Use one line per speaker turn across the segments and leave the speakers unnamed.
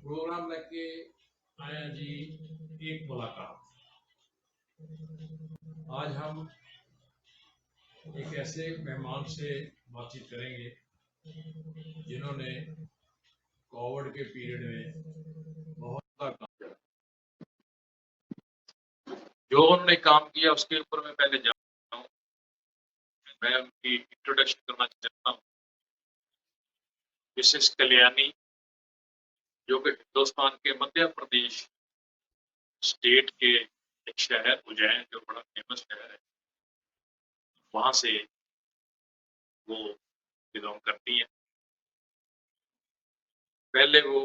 Programme लेके आया जी। एक मुलाकात। आज हम एक ऐसे मेहमान से बातचीत करेंगे जिन्होंने कोविड के पीरियड में बहुत बड़ा काम किया। जो उन्होंने काम किया उसके ऊपर मैं पहले जानता हूँ। मैं उनकी इंट्रोडक्शन करना चाहता हूँ। मिसेस कल्याणी, जो कि हिंदुस्तान के मध्य प्रदेश स्टेट के एक शहर उज्जैन, जो बड़ा फेमस शहर है, वहां से वो बिलोंग करती हैं। पहले वो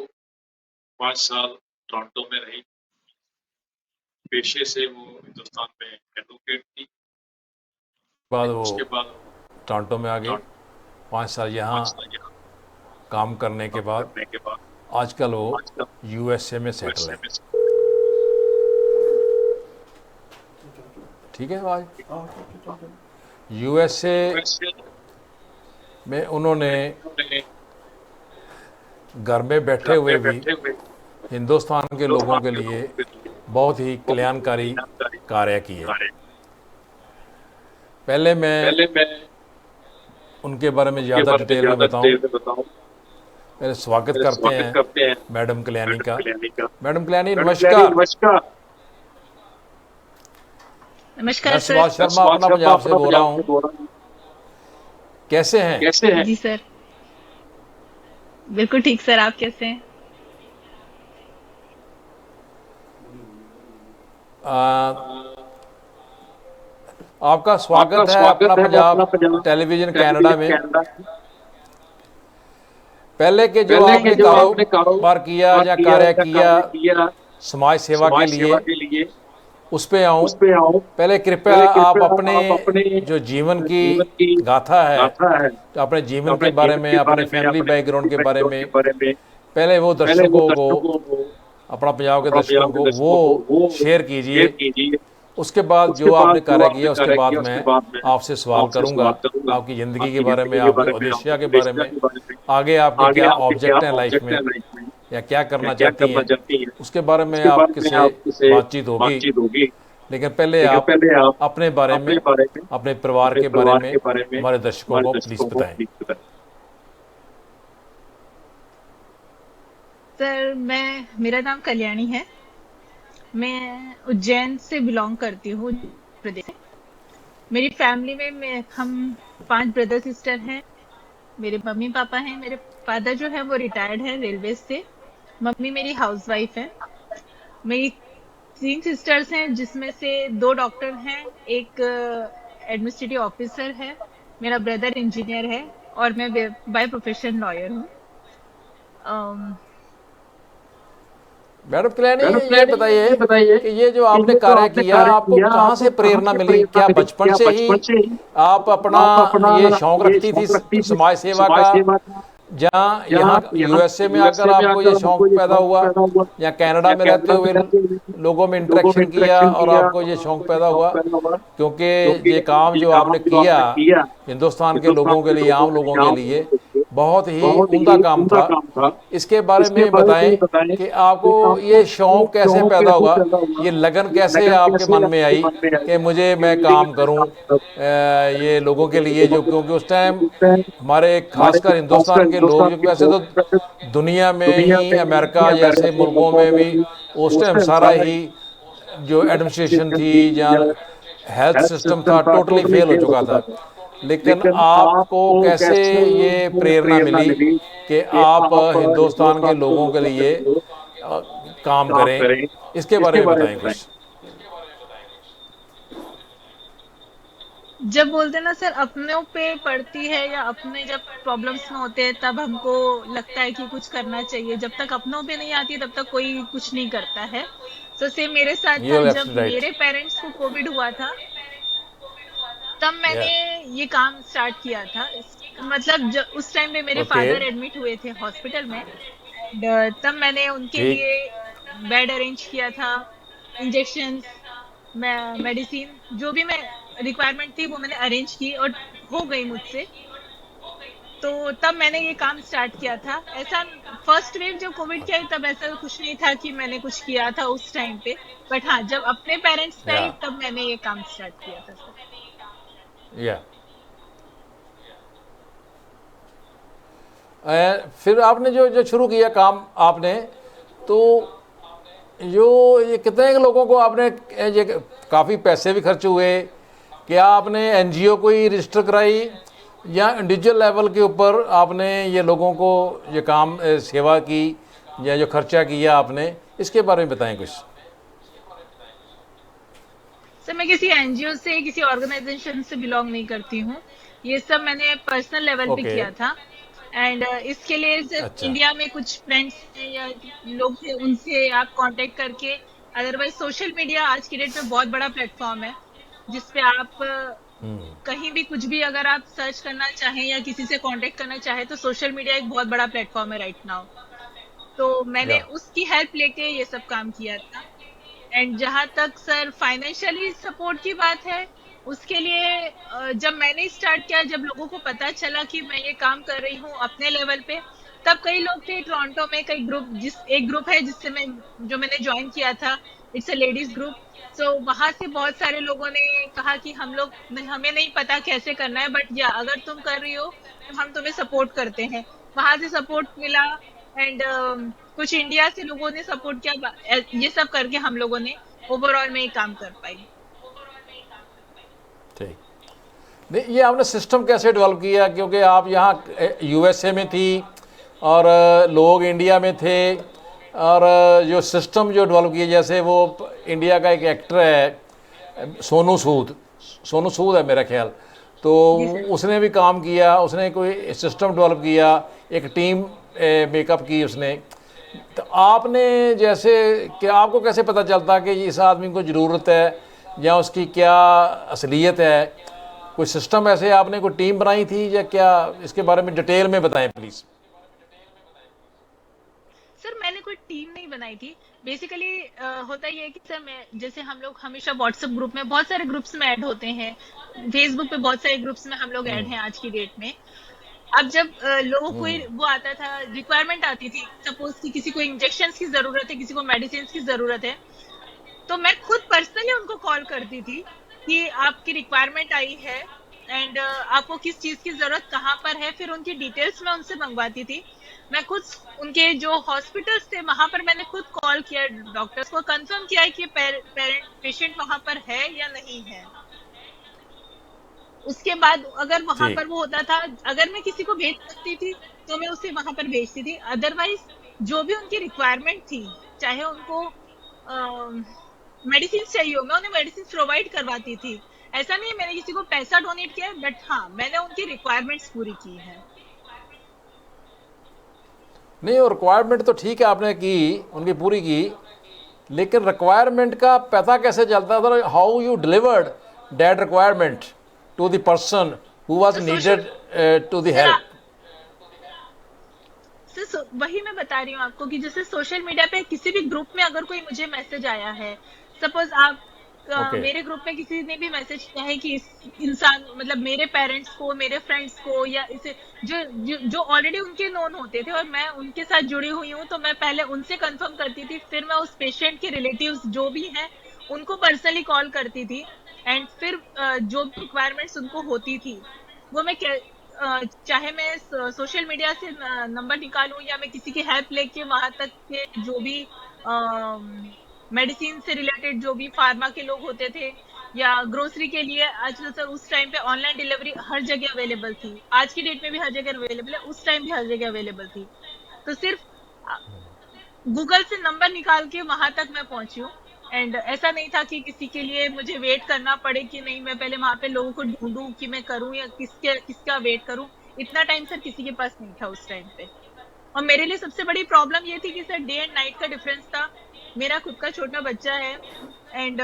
5 साल टोरंटो में रही। पेशे से वो हिंदुस्तान में एडवोकेट थी।
बाद
उसके
वो
बाद
टोरंटो में आ गए। 5 साल यहाँ
5 साल यहाँ
काम करने के बाद
करने के बाद
आजकल वो
आजकल
यूएसए में सेटल
यूएसए
है।
में
ठीक है भाई। यूएसए
यूएसए
में उन्होंने
में
घर में बैठे
घर
हुए
में
भी
बैठे हुए
हिंदुस्तान के लोगों
हिंदुस्तान
के
के
लिए
लोगों के लिए
बहुत ही
बहुत
कल्याणकारी
कल्याणकारी
कार्य किए।
कार्य।
पहले मैं
पहले मैं
उनके बारे में
उनके
ज़्यादा
बारे में
डिटेल में
ज्यादा
बताऊं।
डिटेल में बताऊं।
पहले स्वागत
पहले
करते
स्वागत
हैं
करते हैं
मैडम कल्याणी
मैडम
का।
कल्याणी का।
मैडम कल्याणी
मैडम कल्याणी,
नमस्कार।
नमस्कार।
मैं
नमस्कार सर।
सुभाष शर्मा अपना पंजाब से बोल रहा हूँ।
बोल रहा हूँ।
कैसे हैं?
कैसे हैं?
जी सर, बिल्कुल ठीक सर। आप कैसे हैं?
आपका स्वागत
आपका
है अपना
स्वागत है अपना
पंजाब
पंजाब
टेलीविजन कनाडा में।
कनाडा।
पहले के जो
पहले के
आपने
जो आपने
कारोबार किया या कार्य किया
किया
समाज सेवा के
समाज
लिए,
सेवा के लिए,
उस पे आऊं।
उस पे आऊं।
पहले कृपया
पहले
आप
कृपया
अपने
आप अपने
जो जीवन की
जीवन की
गाथा है,
गाथा है,
तो अपने जीवन
अपने
के बारे
जीवन
में,
के
अपने
बारे में,
फैमिली
अपने
बैकग्राउंड के बारे
बैकग्राउंड
में
के बारे में
पहले वो
पहले वो
दर्शकों को,
दर्शकों को,
अपना पंजाब के
अपना
दर्शकों
पंजाब के
को
दर्शकों को
वो शेयर कीजिए। उसके बाद
उसके
जो
बाद
आपने
जो
कार्य
आपने
किया उसके
कार्य
बाद
किया उसके
मैं
बाद मैं
आपसे सवाल
आपसे
करूंगा,
सवाल करूंगा।
आपकी ज़िंदगी के
आपकी
बारे में,
जिंदगी के
आपके
बारे में,
उद्देश्य के
आपके
बारे
उद्देश्य
में,
के बारे में,
आगे आपके
आगे
क्या
आपके क्या
ऑब्जेक्ट हैं लाइफ
ऑब्जेक्ट
में
है लाइफ में,
या क्या
या
करना
क्या
चाहती
करना
हैं,
चाहती है।
उसके बारे में
उसके बारे
आपके
में
से
आपसे
बातचीत होगी।
बातचीत होगी।
लेकिन पहले
लेकिन
आप
पहले आप
अपने बारे में,
अपने बारे में,
अपने परिवार
अपने
के बारे
परिवार
में
के बारे में
हमारे दर्शकों
हमारे
को प्लीज़
दर्शकों को
बताएं।
प्लीज बताएं।
सर, मेरा नाम कल्याणी है। मैं उज्जैन से बिलोंग करती हूँ, प्रदेश से। मेरी फैमिली में हम 5 ब्रदर सिस्टर हैं। मेरे मम्मी पापा हैं। मेरे फादर जो है वो रिटायर्ड है रेलवे से। मम्मी मेरी हाउसवाइफ है। मेरी 3 सिस्टर्स हैं, जिसमें से 2 डॉक्टर हैं, एक एडमिनिस्ट्रेटिव ऑफिसर है, मेरा ब्रदर इंजीनियर है, और मैं बाय प्रोफेशन लॉयर हूँ। अम,
मैडम कल्याणी,
मैडम
ये
प्लानिंग
बताइए
ये बताइए
कि ये जो
कि
आपने
ये जो
कार्य
आपने
किया,
कार्य
आपको
किया
कहाँ
आपको
से
कहाँ
प्रेरणा
से
मिली?
प्रेरणा
क्या
मिली?
बचपन
क्या
से ही
बचपन से ही
आप अपना
आप अपना
ये शौक
ये
रखती थी
शौक रखती थी
समाज सेवा
समाज
का,
सेवा का,
जहाँ
या
यहाँ
यहाँ
यूएसए में आकर
यूएसए में
आपको ये
आकर
शौक
हमको ये
पैदा
शौक
हुआ,
पैदा हुआ,
या कनाडा
या
में रहते
कनाडा में
हुए
रहते हुए
लोगों में
लोगों में
इंटरेक्शन किया
इंटरेक्शन
और
किया
आपको ये
और
शौक
आपको ये
पैदा
शौक
हुआ?
पैदा हुआ?
क्योंकि
क्योंकि
ये काम
ये
जो
काम
आपने
जो
किया
आपने किया
हिंदुस्तान के
हिंदुस्तान
लोगों के
के
लिए,
लोगों
आम
के
लोगों
लिए,
के
आम
लिए
लोगों के लिए
बहुत ही
बहुत
उम्दा
ही
काम
उम्दा
था।
काम था।
इसके बारे
इसके
में
बारे
बताएं
में बताएं
कि
कि
आपको
आपको
ये
ये
शौक कैसे
शौक
पैदा
कैसे
हुआ,
पैदा हुआ,
ये लगन
ये
कैसे
लगन
आपके
कैसे
मन में
आपके
आई
मन में आई
कि मुझे
कि
मैं
मुझे
काम
ये
करूं
काम कर
ये लोगों के लिए,
लोगों
जो
के
क्योंकि उस
लिए
टाइम
उस टाइम
हमारे
हमारे
खासकर
खासकर
हिंदुस्तान के लोग,
हिंदुस्तान
जो
के
वैसे
लोग
तो
वैसे
दुनिया में
दुनिया
ही
में
अमेरिका
ही
जैसे
अमेरिका के
मुल्कों
मुल्कों
में
में
भी
भी
उस
उस
टाइम
टाइम
सारा
सारा
ही जो एडमिनिस्ट्रेशन
एडमिनिस्ट्रेशन
थी
थी
या
या
हेल्थ
हेल्थ
सिस्टम
सिस्टम
था,
था
टोटली
टोटली
फेल हो
फेल हो
चुका
चुका
था।
था।
लेकिन
लेकिन
आपको
आपको
कैसे
कैसे
ये
ये
प्रेरणा
प्रेरणा
मिली
मिली
कि
कि
आप
आप
हिंदुस्तान के
हिंदुस्तान के
लोगों के
लोगों के
लिए
लिए
काम
काम
करें?
करें?
इसके बारे
इसके
में
बारे में
बताएं
बताएं।
कुछ।
जब बोलते हैं ना सर, अपनों पे पड़ती है या अपने जब प्रॉब्लम्स में होते हैं, तब हमको लगता है कि कुछ करना चाहिए। जब तक अपनों पे नहीं आती तब तक कोई कुछ नहीं करता है। तो सेम मेरे साथ
ये
था। जब
एब्सोल्युटली राइट।
मेरे पेरेंट्स को कोविड हुआ था, तब मैंने
या
ये काम स्टार्ट किया था। मतलब उस टाइम पे मेरे
ओके,
फादर एडमिट हुए थे हॉस्पिटल में। तब मैंने उनके
ठीक।
लिए बेड अरेंज किया था, इंजेक्शंस, मेडिसिन, जो भी मैं रिक्वायरमेंट थी वो मैंने अरेंज की और हो गई मुझसे। तो तब मैंने ये काम स्टार्ट किया था। ऐसा फर्स्ट वेव जब कोविड की आई तब ऐसा कुछ नहीं था कि मैंने कुछ किया था उस टाइम पे, बट हाँ जब अपने पेरेंट्स पे आई
या
तब मैंने ये काम स्टार्ट किया था सर।
या फिर आपने जो जो शुरू किया काम आपने, तो जो ये कितने लोगों को आपने ये काफ़ी पैसे भी खर्च हुए, क्या आपने एनजीओ को ही रजिस्टर कराई या इंडिविजुअल लेवल के ऊपर आपने ये लोगों को ये काम सेवा की या जो खर्चा किया आपने, इसके बारे में बताएं कुछ।
सर मैं किसी एनजीओ से किसी ऑर्गेनाइजेशन से बिलोंग नहीं करती हूँ, ये सब मैंने पर्सनल लेवल पे
ओके।
किया था। एंड इसके लिए सिर्फ
अच्छा।
इंडिया में कुछ फ्रेंड्स हैं या लोग थे उनसे आप कांटेक्ट करके, अदरवाइज सोशल मीडिया आज की डेट में बहुत बड़ा प्लेटफॉर्म है जिसपे आप कहीं भी कुछ भी अगर आप सर्च करना चाहें या किसी से कांटेक्ट करना चाहें तो सोशल मीडिया एक बहुत बड़ा प्लेटफॉर्म है राइट नाउ। तो मैंने
या
उसकी हेल्प लेके ये सब काम किया था। एंड जहां तक सर फाइनेंशियली सपोर्ट की बात है, उसके लिए जब मैंने स्टार्ट किया, जब लोगों को पता चला कि मैं ये काम कर रही हूँ अपने लेवल पे, तब कई लोग थे टोरंटो में, कई ग्रुप, एक ग्रुप है जिससे जो मैंने ज्वाइन किया था, इट्स अ लेडीज ग्रुप। सो वहां से बहुत सारे लोगों ने कहा कि हमें नहीं पता कैसे करना है, बट या अगर तुम कर रही हो तो हम तुम्हें सपोर्ट करते हैं। वहां से सपोर्ट मिला। एंड कुछ इंडिया से लोगों ने सपोर्ट किया, ये सब करके हम लोगों ने ओवरऑल में ये काम कर पाई।
ठीक। नहीं, ये आपने सिस्टम कैसे डेवलप किया, क्योंकि आप यहाँ यूएसए में थी और लोग इंडिया में थे, और जो सिस्टम जो डेवलप किया, जैसे वो इंडिया का एक एक्टर है सोनू सूद, सोनू सूद है मेरा ख्याल, तो
जी सर।
उसने भी काम किया, उसने कोई सिस्टम डेवलप किया, एक टीम मेकअप की उसने। तो आपने जैसे कि आपको कैसे पता चलता कि इस आदमी को ज़रूरत है या उसकी क्या असलियत है, कोई सिस्टम ऐसे आपने कोई टीम बनाई थी या क्या, इसके बारे में डिटेल में बताएं प्लीज़।
सर मैंने कोई टीम नहीं बनाई थी। बेसिकली होता ये है कि सर मैं, जैसे हम लोग हमेशा व्हाट्सएप ग्रुप में, बहुत सारे ग्रुप्स में ऐड होते हैं, फेसबुक पे बहुत सारे ग्रुप्स में हम लोग ऐड हैं आज की डेट में। अब जब लोगों को वो आता था, रिक्वायरमेंट आती थी, सपोज कि किसी को इंजेक्शन की जरूरत है, किसी को मेडिसिन की जरूरत है, तो मैं खुद पर्सनली उनको कॉल करती थी कि आपकी रिक्वायरमेंट आई है एंड आपको किस चीज की जरूरत कहाँ पर है, फिर उनकी डिटेल्स मैं उनसे मंगवाती थी। मैं खुद उनके जो हॉस्पिटल्स थे वहां पर मैंने खुद कॉल किया, डॉक्टर्स को कंफर्म किया कि पेशेंट वहां पर है या नहीं है। उसके बाद अगर वहां
ठीक।
पर वो होता था, अगर मैं किसी को भेज सकती थी तो मैं उसे वहां पर भेजती थी, अदरवाइज जो भी उनकी रिक्वायरमेंट थी, चाहे उनको मेडिसिन चाहिए हो, मैं उन्हें मेडिसिन प्रोवाइड करवाती थी। ऐसा नहीं है मैंने किसी को पैसा डोनेट किया, बट हाँ मैंने उनकी रिक्वायरमेंट्स पूरी की है।
नहीं, और रिक्वायरमेंट तो ठीक है आपने की, उनकी पूरी की, लेकिन रिक्वायरमेंट का पता कैसे चलता था, how you delivered that requirement to the person who was
तो social,
needed to the
sir
help.
वही मैं बता रही हूँ आपको कि जैसे सोशल मीडिया पे किसी भी ग्रुप में अगर कोई मुझे मैसेज आया है, सपोज आप
ओके।
मेरे ग्रुप में किसी ने भी मैसेज किया है कि इस इंसान, मतलब मेरे पेरेंट्स को, मेरे फ्रेंड्स को, या इसे जो ऑलरेडी उनके नोन होते थे और मैं उनके साथ जुड़ी हुई हूँ, तो मैं पहले उनसे कंफर्म करती थी, फिर मैं उस पेशेंट के रिलेटिव्स जो भी हैं उनको पर्सनली कॉल करती थी। एंड फिर जो भी रिक्वायरमेंट्स उनको होती थी वो मैं चाहे मैं सोशल मीडिया से नंबर निकालूं या मैं किसी की हेल्प लेके वहां तक के जो भी मेडिसिन से रिलेटेड जो भी फार्मा के लोग होते थे, या ग्रोसरी के लिए, आजकल सर उस टाइम पे ऑनलाइन डिलीवरी हर जगह अवेलेबल थी, आज की डेट में भी हर जगह अवेलेबल है, उस टाइम भी हर जगह अवेलेबल थी। तो सिर्फ गूगल से नंबर निकाल के वहां तक मैं पहुंची हूँ। एंड ऐसा नहीं था कि किसी के लिए मुझे वेट करना पड़े, कि नहीं मैं पहले वहां पे लोगों को ढूंढूं कि मैं करूं या किसका वेट करूं। इतना टाइम सर किसी के पास नहीं था उस टाइम पे। और मेरे लिए सबसे बड़ी प्रॉब्लम ये थी कि सर डे एंड नाइट का डिफरेंस था, मेरा खुद का छोटा बच्चा है, एंड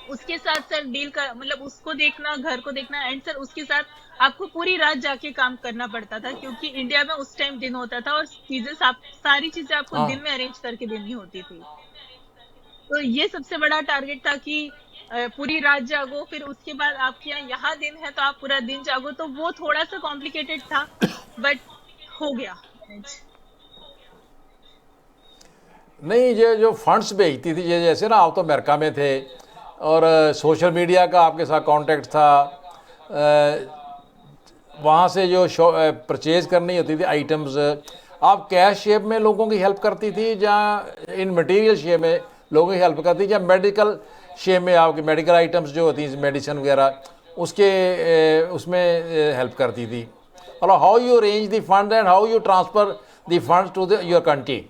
उसके साथ सर डील का मतलब उसको देखना, घर को देखना, एंड सर उसके साथ आपको पूरी रात जाके काम करना पड़ता था, क्योंकि इंडिया में उस टाइम दिन होता था और चीजें सारी चीजें आपको दिन
हाँ।
में अरेंज करके देनी होती थी। तो ये सबसे बड़ा टारगेट था कि पूरी रात जागो, फिर उसके बाद आपके यहाँ दिन है तो आप पूरा दिन जागो, तो वो थोड़ा सा कॉम्प्लिकेटेड था, बट हो गया मैनेज।
नहीं, ये जो फंड्स भेजती थी, ये जैसे ना आप तो अमेरिका में थे और सोशल मीडिया का आपके साथ कांटेक्ट था, वहाँ से जो परचेज करनी होती थी आइटम्स, आप कैश शेप में लोगों की हेल्प करती थी या इन मटेरियल शेप में लोगों की हेल्प करती थी, या मेडिकल शेप में आपकी मेडिकल आइटम्स जो होती हैं मेडिसिन वगैरह उसके उसमें हेल्प करती थी, और how you arrange the fund and how you transfer the fund to the your country?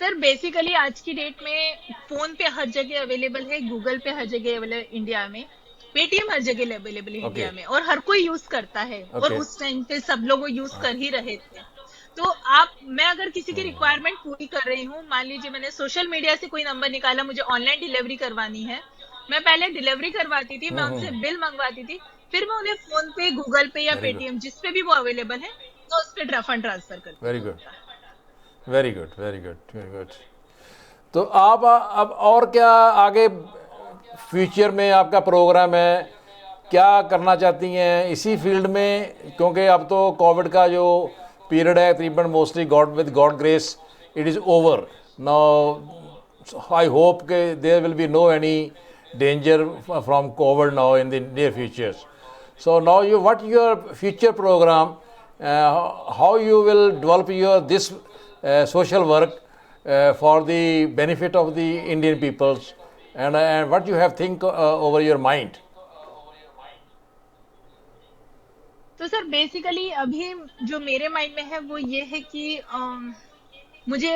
Sir basically आज की डेट में फोन पे हर जगह अवेलेबल है, गूगल पे हर जगह अवेलेबल इंडिया में, पेटीएम हर जगह अवेलेबल है
ओके,
इंडिया में, और हर कोई यूज करता है, और
ओके,
उस टाइम पे सब लोग वो यूज कर ही रहे थे। तो आप, मैं अगर किसी की रिक्वायरमेंट पूरी कर रही हूँ, मान लीजिए मैंने सोशल मीडिया से कोई नंबर निकाला, मुझे ऑनलाइन डिलीवरी करवानी है, मैं पहले डिलीवरी करवाती थी, मैं उनसे बिल मंगवाती थी, फिर मैं उन्हें फोन पे, गूगल पे या
वेरी गुड,
पेटीएम जिस पे भी वो अवेलेबल है, तो उस पर फंड ट्रांसफर करती
वेरी
थी
गुड,
उनका।
Very good, very good, very good. तो आप अब और क्या आगे फ्यूचर में आपका प्रोग्राम है, क्या करना चाहती हैं इसी फील्ड में? क्योंकि अब तो कोविड का जो पीरियड है तकरीबन mostly God with God grace it is over now. I hope के there will be no any danger from COVID now in the near future. So now you, what your future program, how you will develop your this social work for the benefit of the Indian peoples, and what you have think over your mind?
तो sir basically अभी जो मेरे mind में है वो ये है कि मुझे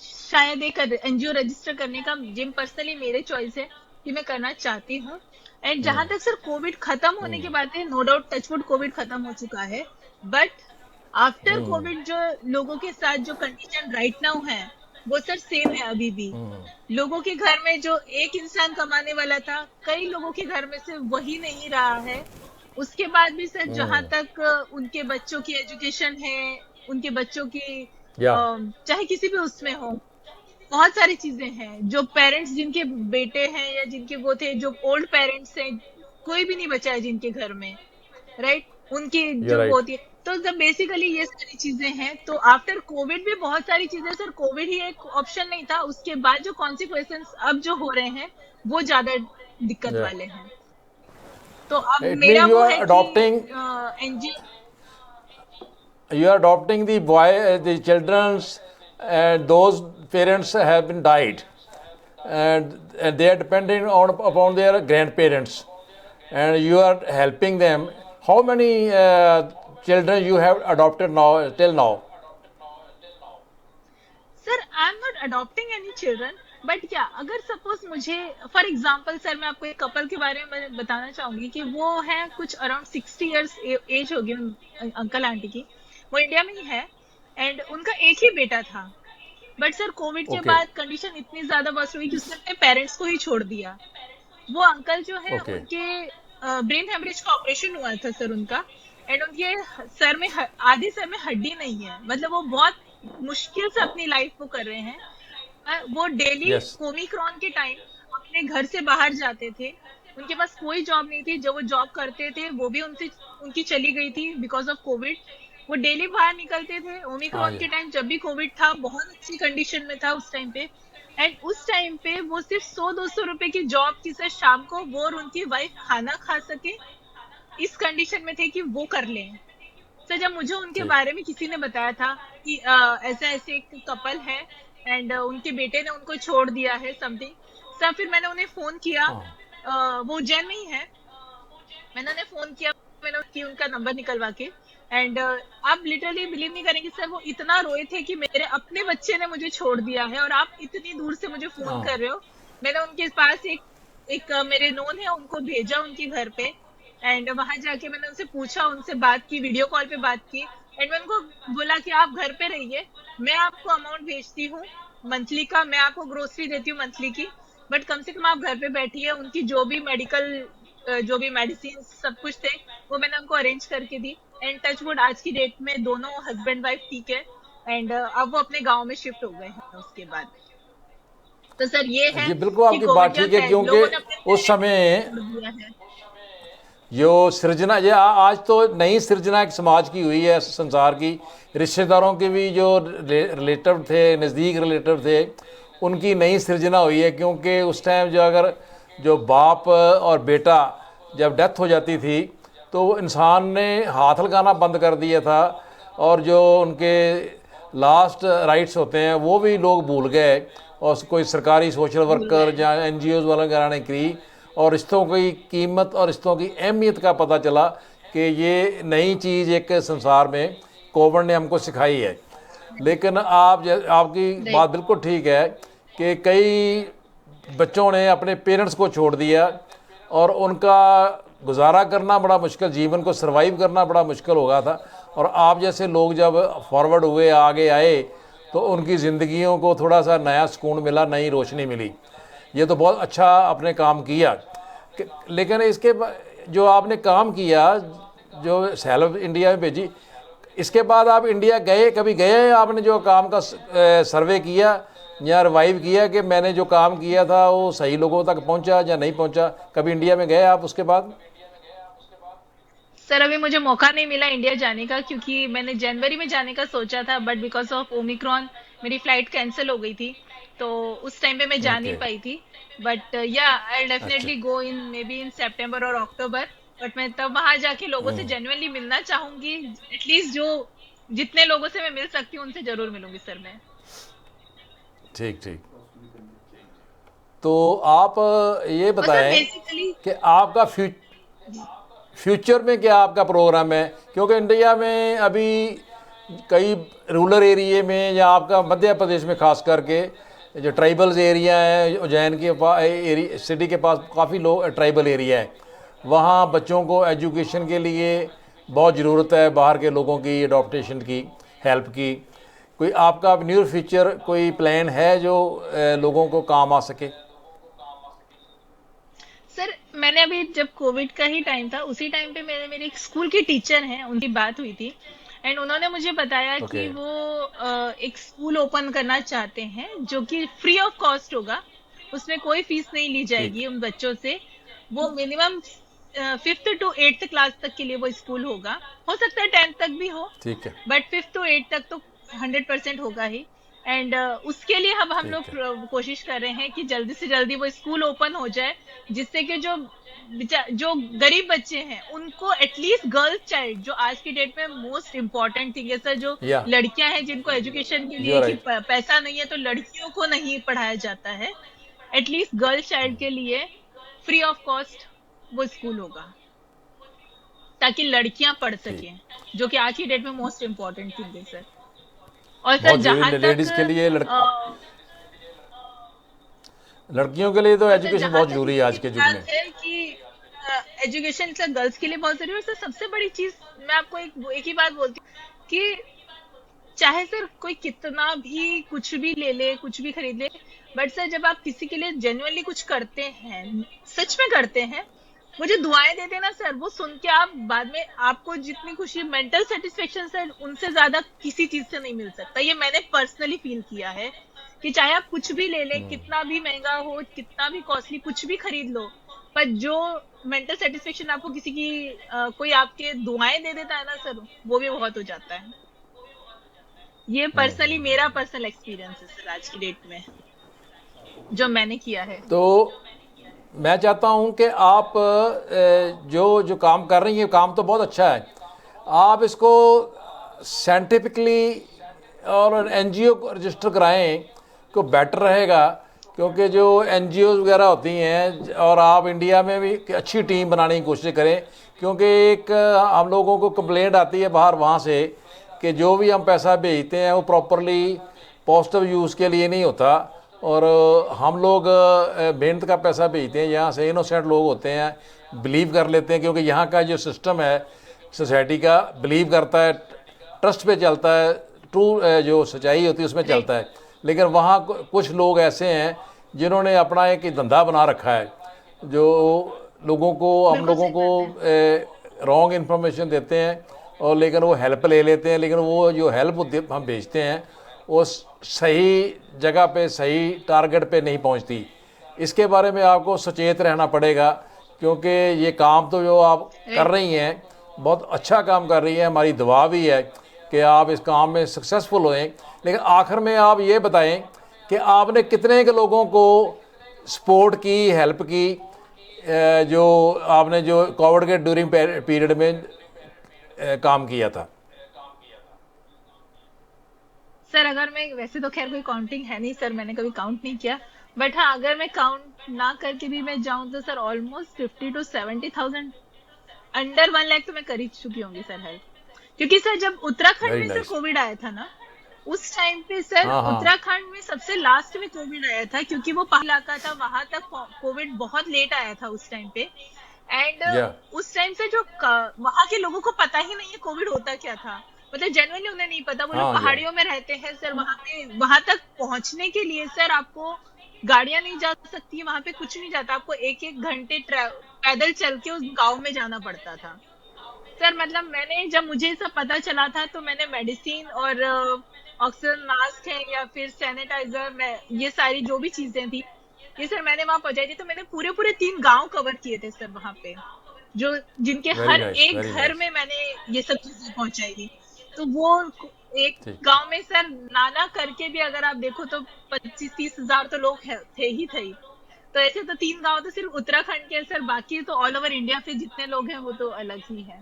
शायद एक एनजीओ रजिस्टर करने का, जिम पर्सनली मेरे चॉइस है कि मैं करना चाहती हूँ। एंड जहां तक सर कोविड खत्म होने की बात है, नो डाउट टचवुड कोविड खत्म हो चुका है, बट आफ्टर कोविड जो लोगों के साथ जो कंडीशन राइट नाउ है वो सर सेम है अभी भी। लोगों के घर में जो एक इंसान कमाने वाला था, कई लोगों के घर में से वही नहीं रहा है। उसके बाद भी सर जहां तक उनके बच्चों की एजुकेशन है, उनके बच्चों की
Yeah.
चाहे किसी भी उसमें हो, बहुत सारी चीजें हैं। जो पेरेंट्स जिनके बेटे हैं या जिनके वो थे, जो ओल्ड पेरेंट्स हैं, कोई भी नहीं बचा है जिनके घर में, राइट, उनकी
You're
जो वो
right.
होती है। तो जब बेसिकली ये सारी चीजें हैं, तो आफ्टर कोविड भी बहुत सारी चीजें, सर कोविड ही एक ऑप्शन नहीं था, उसके बाद जो कॉन्सिक्वेंसेस अब जो हो रहे हैं वो ज्यादा दिक्कत
Yeah.
वाले हैं। तो अब
It
मेरा
means you
वो
are
है कि
adopting,
NGO.
you are adopting the boy, the children's, and those parents have been died, and they are depending on upon their grandparents, and you are helping them. How many children you have adopted now till now?
Sir I am not adopting any children, but क्या अगर suppose मुझे, for example sir मैं आपको एक couple के बारे में बताना चाहूंगी कि वो है कुछ अराउंड 60 इयर्स एज होगी अंकल आंटी की, वो इंडिया में ही है, एंड उनका एक ही बेटा था। बट सर कोविड के
Okay,
बाद कंडीशन इतनी ज्यादा वर्स्ट हुई कि उसने अपने पेरेंट्स को ही छोड़ दिया। वो अंकल जो है
okay,
उनके ब्रेन हेमरेज का ऑपरेशन हुआ था सर उनका, एंड उनके सर में आधे सर में हड्डी नहीं है, मतलब वो बहुत मुश्किल से अपनी लाइफ को कर रहे हैं। वो डेली
yes,
ओमिक्रॉन के टाइम अपने घर से बाहर जाते थे, उनके पास कोई जॉब नहीं थी, जो वो जॉब करते थे वो भी उनसे उनकी चली गई थी बिकॉज ऑफ कोविड। वो डेली बाहर निकलते थे
हाँ
ओमिक्रॉन
जी,
के टाइम, जब भी कोविड था बहुत अच्छी कंडीशन में था उस टाइम पे, एंड उस टाइम पे वो सिर्फ 100-200 रुपए की जॉब की सर, शाम को वो और उनकी वाइफ खाना खा सके इस कंडीशन में थे कि वो कर लें। सर जब मुझे उनके
ठीक,
बारे में किसी ने बताया था कि ऐसा ऐसे एक कपल है एंड उनके बेटे ने उनको छोड़ दिया है समथिंग, सर फिर मैंने उन्हें फोन किया,
हाँ,
वो उज्जैन में ही है, मैंने उन्हें फोन किया, मैंने उनका नंबर निकलवा के, एंड आप लिटरली बिलीव नहीं करेंगे सर, वो इतना रोए थे कि मेरे अपने बच्चे ने मुझे छोड़ दिया है और आप इतनी दूर से मुझे फोन
हाँ,
कर रहे हो। मैंने उनके पास एक मेरे नोन है, उनको भेजा उनके घर पे, एंड वहां जाके मैंने उनसे पूछा, उनसे बात की, वीडियो कॉल पे बात की, एंड मैं उनको बोला कि आप घर पे रहिए, मैं आपको अमाउंट भेजती हूँ मंथली का, मैं आपको ग्रोसरी देती हूँ मंथली की, बट कम से कम आप घर पे बैठिए, उनकी जो भी मेडिकल, जो भी मेडिसिन सब कुछ थे वो मैंने उनको अरेंज करके दी। एंड टचवुड आज की डेट में दोनों हस्बैंड वाइफ ठीक है, एंड अब वो अपने गांव में शिफ्ट हो गए हैं उसके बाद। तो सर ये है
ये बिल्कुल
कि
आपकी बात
कोविड
ठीक है,
में
क्योंकि
लोगों ने अपने
उस समय
छोड़ दिया है।
जो सृजना, ये आज तो नई सृजना एक समाज की हुई है, संसार की रिश्तेदारों के भी जो रिलेटिव थे, नज़दीक रिलेटिव थे, उनकी नई सृजना हुई है। क्योंकि उस टाइम जो अगर जो बाप और बेटा जब डेथ हो जाती थी तो इंसान ने हाथ लगाना बंद कर दिया था, और जो उनके लास्ट राइट्स होते हैं वो भी लोग भूल गए, और कोई सरकारी सोशल
भूल
वर्कर
गए।
या एनजीओ वगैरह ने की, और रिश्तों की कीमत और रिश्तों की अहमियत का पता चला कि ये नई चीज़ एक संसार में कोविड ने हमको सिखाई है। लेकिन आपकी
नहीं।
बात बिल्कुल ठीक है कि कई बच्चों ने अपने पेरेंट्स को छोड़ दिया, और उनका गुजारा करना बड़ा मुश्किल, जीवन को सरवाइव करना बड़ा मुश्किल हो गया था। और आप जैसे लोग जब फॉरवर्ड हुए, आगे आए, तो उनकी ज़िंदगियों को थोड़ा सा नया सुकून मिला, नई रोशनी मिली। ये तो बहुत अच्छा आपने काम किया। लेकिन इसके जो आपने काम किया, जो सेल्फ इंडिया में भेजी, इसके बाद आप इंडिया गए, कभी गए आपने जो काम का सर्वे किया या रिवाइव किया कि मैंने जो काम किया था वो सही लोगों तक पहुंचा या नहीं पहुंचा? कभी इंडिया में गए आप उसके बाद?
सर अभी मुझे मौका नहीं मिला इंडिया जाने का, क्योंकि मैंने जनवरी में जाने का सोचा था, बट बिकॉज ऑफ ओमिक्रॉन मेरी फ्लाइट कैंसिल हो गई थी, तो उस टाइम पे मैं जा नहीं
ओके।
पाई थी। बट या आई
अच्छा।
Definitely go in may be in सितंबर और अक्टूबर। बट मैं तब वहां जाके लोगों से जेन्युइनली मिलना चाहूंगी, एटलीस्ट जो जितने लोगों से मैं मिल सकती हूँ उनसे जरूर मिलूंगी सर मैं।
ठीक ठीक। तो आप ये
और सर
बताएं
बेसिकली
कि आपका फ्यूचर में क्या आपका प्रोग्राम है? क्योंकि इंडिया में अभी कई रूरल एरिया में, या आपका मध्य प्रदेश में खास करके जो ट्राइबल्स एरिया है, उज्जैन के पास एरिया, सिटी के पास काफ़ी लोग ट्राइबल एरिया है, वहाँ बच्चों को एजुकेशन के लिए बहुत ज़रूरत है बाहर के लोगों की अडॉप्टेशन की, हेल्प की। कोई आपका न्यू फ्यूचर कोई प्लान है जो लोगों को काम आ सके?
सर मैंने अभी जब कोविड का ही टाइम था उसी टाइम पे मेरे एक स्कूल की टीचर हैं, उनकी बात हुई थी, एंड उन्होंने मुझे बताया
ओके।
कि वो एक स्कूल ओपन करना चाहते हैं जो कि फ्री ऑफ कॉस्ट होगा, उसमें कोई फीस नहीं ली
ठीक।
जाएगी उन बच्चों से। वो minimum 5th to 8th class तक के लिए वो स्कूल होगा, हो सकता है 10th तक भी हो,
ठीक है।
बट 5th to 8th तक तो 100% होगा ही। एंड उसके लिए अब हम लोग
ठीक है।
कोशिश कर रहे हैं कि जल्दी से जल्दी वो स्कूल ओपन हो जाए, जिससे कि जो गरीब बच्चे हैं उनको एटलीस्ट गर्ल्स चाइल्ड, जो आज की डेट में मोस्ट इम्पोर्टेंट थिंग है सर, जो
या
लड़कियां हैं जिनको एजुकेशन के
यू
लिए
आर
कि
राइट।
पैसा नहीं है तो लड़कियों को नहीं पढ़ाया जाता है, एटलीस्ट गर्ल्स चाइल्ड के लिए फ्री ऑफ कॉस्ट वो स्कूल होगा, ताकि लड़कियां पढ़
ठीक।
सकें, जो कि आज की डेट में मोस्ट इम्पोर्टेंट थिंग है सर। और सर
बहुत
जहां
जरूरी
तक
लेडीज़ के लिए,
अ,
लड़कियों के लिए तो
और सर
एजुकेशन
जहां
बहुत
तक
ज़रूरी है आज
मेरी
के युग
बात
में।
है कि एजुकेशन सर गर्ल्स के लिए बहुत जरूरी है सर। सबसे बड़ी चीज मैं आपको एक ही बात बोलती हूँ कि चाहे सर कोई कितना भी कुछ भी ले ले, कुछ भी खरीद ले, बट सर जब आप किसी के लिए जेन्युइनली कुछ करते हैं, सच में करते हैं, मुझे दुआएं देते हैं ना सर, वो सुन के आप बाद में आपको जितनी खुशी, मेंटल सेटिस्फेक्शन सर उनसे ज्यादा किसी चीज से नहीं मिल सकता। ये मैंने पर्सनली फील किया है कि चाहे आप कुछ भी ले ले, कितना भी महंगा हो, कितना भी कॉस्टली कुछ भी खरीद लो, पर जो मेंटल सेटिस्फेक्शन आपको किसी की कोई आपके दुआएं दे देता है ना सर, वो भी बहुत हो जाता है। ये पर्सनली मेरा पर्सनल एक्सपीरियंस है सर आज की डेट में, जो मैंने किया है।
तो मैं चाहता हूं कि आप जो जो काम कर रही हैं, काम तो बहुत अच्छा है, आप इसको साइंटिफिकली और एनजीओ को रजिस्टर कराएं तो बेटर रहेगा। क्योंकि जो एनजीओ वगैरह होती हैं, और आप इंडिया में भी अच्छी टीम बनाने की कोशिश करें, क्योंकि एक हम लोगों को कंप्लेंट आती है बाहर वहाँ से कि जो भी हम पैसा भेजते हैं वो प्रॉपरली पॉजिटिव यूज़ के लिए नहीं होता, और हम लोग मेहनत का पैसा भेजते हैं, यहाँ से इनोसेंट लोग होते हैं, बिलीव कर लेते हैं, क्योंकि यहाँ का जो सिस्टम है सोसाइटी का, बिलीव करता है, ट्रस्ट पे चलता है, ट्रू जो सच्चाई होती है उसमें
राइट।
चलता है। लेकिन वहाँ कुछ लोग ऐसे हैं जिन्होंने अपना एक धंधा बना रखा है, जो लोगों को, हम
बिल्कुल
लोगों
सही बात है।
को रॉन्ग इन्फॉर्मेशन देते हैं, और लेकिन वो हेल्प ले लेते हैं, लेकिन वो जो हेल्प हम भेजते हैं वो सही जगह पे सही टारगेट पे नहीं पहुंचती। इसके बारे में आपको सचेत रहना पड़ेगा, क्योंकि ये काम तो जो आप कर रही हैं बहुत अच्छा काम कर रही हैं, हमारी दुआ भी है कि आप इस काम में सक्सेसफुल होएं। लेकिन आखिर में आप ये बताएं कि आपने कितने के लोगों को सपोर्ट की, हेल्प की, जो आपने जो कोविड के ड्यूरिंग पीरियड में काम किया था?
सर अगर मैं, वैसे तो खैर कोई काउंटिंग है नहीं सर, मैंने कभी काउंट नहीं किया, बट हाँ अगर मैं काउंट ना करके भी मैं जाऊं तो sir almost 50 to 70,000, under 1 lakh तो मैं कर ही चुकी होंगी सर हेल्प। क्योंकि सर जब उत्तराखंड
वेरी
में सर
नाइस।
कोविड आया था ना, उस टाइम पे सर
हाँ हाँ।
उत्तराखंड में सबसे लास्ट में कोविड आया था, क्योंकि वो पहाड़ी इलाका था, वहां तक कोविड बहुत लेट आया था उस टाइम पे। एंड
या
उस टाइम से जो वहां के लोगों को पता ही नहीं है कोविड होता क्या था, मतलब जेन्युइनली उन्हें नहीं पता। वो लोग
हाँ या
पहाड़ियों में रहते हैं सर, वहां पे वहां तक पहुंचने के लिए सर आपको गाड़ियां नहीं जा सकती, वहां पे कुछ नहीं जाता, आपको एक एक घंटे पैदल चल के उस गांव में जाना पड़ता था सर। मतलब मैंने, जब मुझे सब पता चला था तो मैंने मेडिसिन और ऑक्सीजन मास्क है या फिर सैनिटाइजर, मैं ये सारी जो भी चीजें थी ये सर मैंने वहां पहुंचाई थी। तो मैंने पूरे पूरे 3 गांव कवर किए थे सर वहां पे, जो जिनके
वेरी
हर
नाइस,
एक
वेरी
घर
नाइस।
में मैंने ये सब चीजें पहुंचाई थी। तो वो एक
ठीक।
गांव में सर नाना करके भी अगर आप देखो तो 25-30 हजार तो लोग थे ही थे ही। तो ऐसे तो 3 गांव तो सिर्फ उत्तराखंड के हैं सर, बाकी तो ऑल ओवर इंडिया पे जितने लोग हैं वो तो अलग ही है।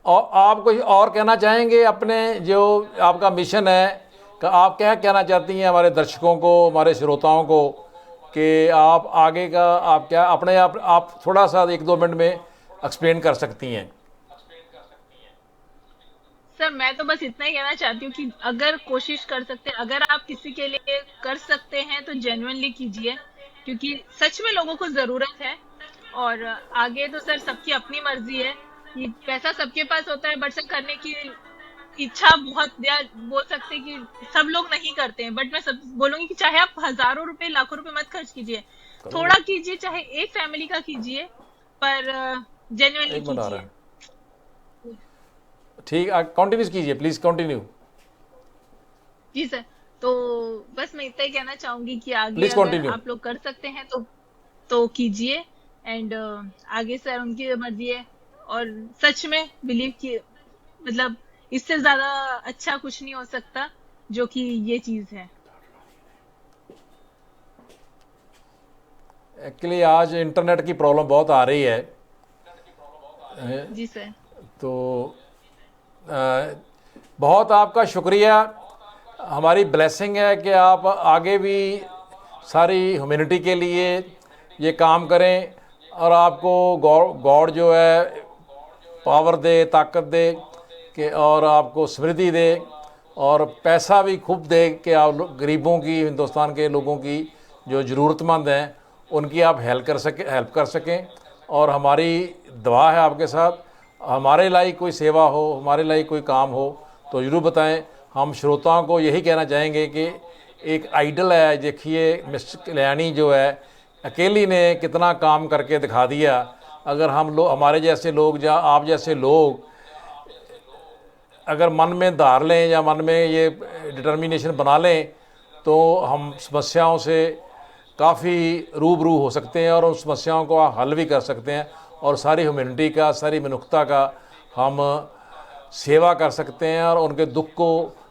और आप कुछ और कहना चाहेंगे अपने, जो आपका मिशन है, कि आप क्या कहना चाहती हैं हमारे दर्शकों को, हमारे श्रोताओं को, कि आप आगे का आप क्या अपने आप थोड़ा सा 1-2 मिनट में एक्सप्लेन कर सकती हैं?
सर मैं तो बस इतना ही कहना चाहती हूँ कि अगर कोशिश कर सकते हैं, अगर आप किसी के लिए कर सकते हैं तो जेन्युइनली कीजिए, क्योंकि सच में लोगों को जरूरत है। और आगे तो सर सबकी अपनी मर्जी है, ये पैसा सबके पास होता है, बट सर करने की इच्छा बहुत, या बोल सकते हैं कि सब लोग नहीं करते हैं, बट मैं सब बोलूंगी कि चाहे आप हजारों रुपए लाखों रुपए मत खर्च कीजिए,
करो
थोड़ा कीजिए, चाहे एक फैमिली का कीजिए, पर जेन्युइनली
1 मिनट आ रहा
कीजिए।
है। ठीक, कंटिन्यू कीजिए, प्लीज़ कंटिन्यू।
Ji sir. तो बस मैं इतना ही कहना चाहूंगी कि आगे
प्लीज़
अगर
कंटिन्यू।
आप लोग कर सकते हैं तो कीजिए। एंड आगे सर उनकी मर्जी है। और सच में बिलीव कि मतलब इससे ज्यादा अच्छा कुछ नहीं हो सकता जो कि ये चीज है।
एक्चुअली आज इंटरनेट की प्रॉब्लम बहुत आ रही है,
जी सर।
तो अ, बहुत आपका शुक्रिया। हमारी ब्लेसिंग है कि आप आगे भी सारी ह्यूमैनिटी के लिए ये काम करें, और आपको गॉड जो है पावर दे, ताकत दे, कि और आपको समृद्धि दे, और पैसा भी खूब दे कि आप गरीबों की, हिंदुस्तान के लोगों की जो ज़रूरतमंद हैं उनकी आप हेल्प कर सकें। और हमारी दुआ है आपके साथ। हमारे लायक कोई सेवा हो, हमारे लायक कोई काम हो तो ज़रूर बताएं। हम श्रोताओं को यही कहना चाहेंगे कि एक आइडल है, देखिए मिस्टर कल्याणी जो है अकेली ने कितना काम करके दिखा दिया। अगर हम लोग, हमारे जैसे लोग, या आप जैसे लोग अगर मन में धार लें या मन में ये डिटर्मिनेशन बना लें, तो हम समस्याओं से काफ़ी रूबरू हो सकते हैं और उन समस्याओं को हल भी कर सकते हैं, और सारी ह्यूमैनिटी का, सारी मनुष्यता का हम सेवा कर सकते हैं, और उनके दुख को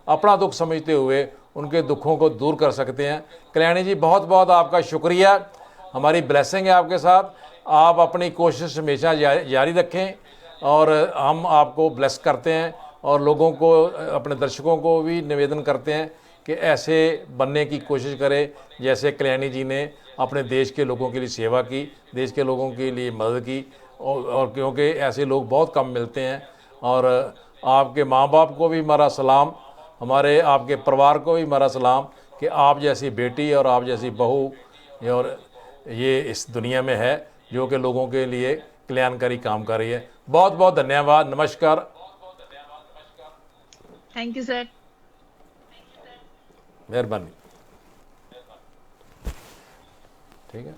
अपना दुख समझते हुए उनके दुखों को दूर कर सकते हैं। कल्याणी जी, बहुत बहुत आपका शुक्रिया। हमारी ब्लेसिंग है आपके साथ। आप अपनी कोशिश हमेशा जारी रखें, और हम आपको ब्लेस करते हैं, और लोगों को, अपने दर्शकों को भी निवेदन करते हैं कि ऐसे बनने की कोशिश करें जैसे कल्याणी जी ने अपने देश के लोगों के लिए सेवा की, देश के लोगों के लिए मदद की। और क्योंकि ऐसे लोग बहुत कम मिलते हैं। और आपके माँ बाप को भी हमारा सलाम, हमारे आपके परिवार को भी हमारा सलाम, कि आप जैसी बेटी और आप जैसी बहू और ये इस दुनिया में है जो कि लोगों के लिए कल्याणकारी काम कर रही है। बहुत बहुत धन्यवाद। नमस्कार।
Thank you sir.
मेहरबानी। ठीक है।